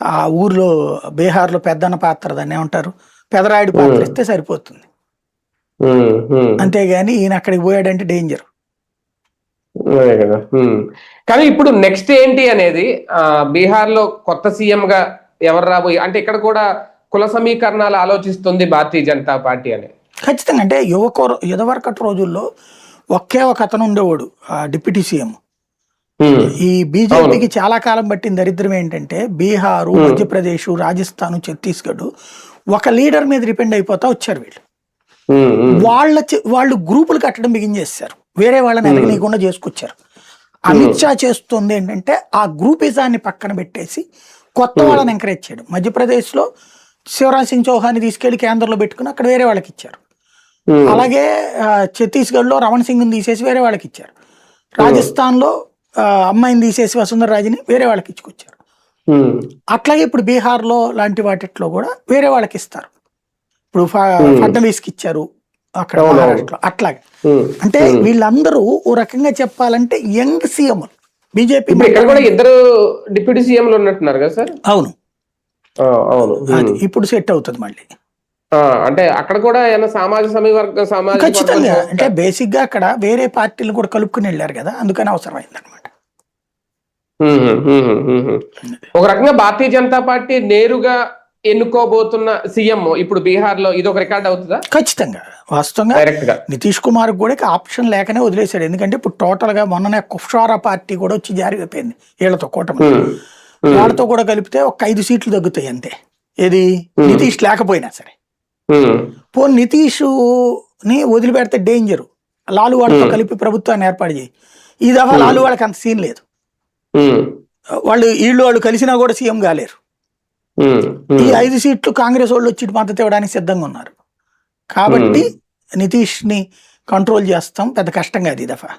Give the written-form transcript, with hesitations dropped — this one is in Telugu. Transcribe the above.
ఆ ఊర్లో బీహార్లో పెద్దన్న పాత్ర దాన్ని ఏమంటారు, పెదరాయుడు పాత్ర ఇస్తే సరిపోతుంది. అంతేగాని ఈయన అక్కడికి పోయాడంటే డేంజర్. అదే కదా. కానీ ఇప్పుడు నెక్స్ట్ ఏంటి అనేది బీహార్ లో కొత్త సీఎం గా ఎవరు రాబోయే, అంటే ఇక్కడ కూడా కుల సమీకరణాలు ఆలోచిస్తుంది భారతీయ జనతా పార్టీ అని. ఖచ్చితంగా. అంటే ఇదివరకటి రోజుల్లో ఒకే ఒక అతను ఉండేవాడు డిప్యూటీ సీఎం. ఈ బీజేపీకి చాలా కాలం పట్టిన దరిద్రం ఏంటంటే బీహారు, మధ్యప్రదేశ్, రాజస్థాన్, ఛత్తీస్గఢ్ ఒక లీడర్ మీద డిపెండ్ అయిపోతా వచ్చారు వీళ్ళు. వాళ్ళు గ్రూపులు కట్టడం బిగించేస్తారు, వేరే వాళ్ళని ఎదగనీయకుండా చేసుకొచ్చారు. అమిత్ షా చేస్తుంది ఏంటంటే ఆ గ్రూపిజాన్ని పక్కన పెట్టేసి కొత్త వాళ్ళని ఎంకరేజ్ చేయడం. మధ్యప్రదేశ్లో శివరాజ్ సింగ్ చౌహాన్ని తీసుకెళ్లి కేంద్రంలో పెట్టుకుని అక్కడ వేరే వాళ్ళకి ఇచ్చారు. అలాగే ఛత్తీస్గఢ్లో రమణ్ సింగ్ని తీసేసి వేరే వాళ్ళకి ఇచ్చారు. రాజస్థాన్లో అమ్మాయిని తీసేసి వసుంధర రాజుని వేరే వాళ్ళకి ఇచ్చుకొచ్చారు. అట్లాగే ఇప్పుడు బీహార్లో లాంటి వాటిలో కూడా వేరే వాళ్ళకి ఇస్తారు. ఇప్పుడు ఫడ్నవీస్కి ఇచ్చారు అక్కడ మహారాష్ట్రలో. అట్లాగే అంటే వీళ్ళందరూ ఓ రకంగా చెప్పాలంటే యంగ్ సీఎం. బీజేపీ ఇద్దరు డిప్యూటీ సీఎంలు ఉన్నట్టున్నారు కదా సార్? అవును, ఇప్పుడు సెట్ అవుతుంది మళ్ళీ. అంటే అక్కడ కూడా సామాజిక ఖచ్చితంగా. అంటే బేసిక్ గా అక్కడ వేరే పార్టీలు కూడా కలుపుకుని వెళ్ళారు కదా, అందుకని అవసరం అయింది అనమాట. ఒక రకంగా భారతీయ జనతా పార్టీ నేరుగా ఎన్నుకోబోతున్న సీఎం ఇప్పుడు బీహార్ లో ఇది ఒక రికార్డ్ అవుతుందా? ఖచ్చితంగా. వాస్తవంగా నితీష్ కుమార్ కూడా ఆప్షన్ లేకనే వదిలేశాడు. ఎందుకంటే ఇప్పుడు టోటల్ గా మొన్ననే కుష్వారా పార్టీ కూడా వచ్చి జారీ అయిపోయింది వీళ్ళతో కూటమి. వాళ్ళతో కూడా కలిపితే ఒక 5 సీట్లు తగ్గుతాయి అంతే. ఏది నితీష్ లేకపోయినా సరే. పోనీ నితీష్ ని వదిలిపెడితే డేంజర్. లాలు వాళ్ళతో కలిపి ప్రభుత్వాన్ని ఏర్పాటు చేయి. ఈ దఫా లాలు వాళ్ళకి అంత సీన్ లేదు. వాళ్ళు కలిసినా కూడా సీఎం కాలేరు. ఈ 5 సీట్లు కాంగ్రెస్ వాళ్ళు వచ్చి మద్దతు ఇవ్వడానికి సిద్ధంగా ఉన్నారు. కాబట్టి నితీష్ ని కంట్రోల్ చేస్తాం పెద్ద కష్టంగా అది ఈ దఫా.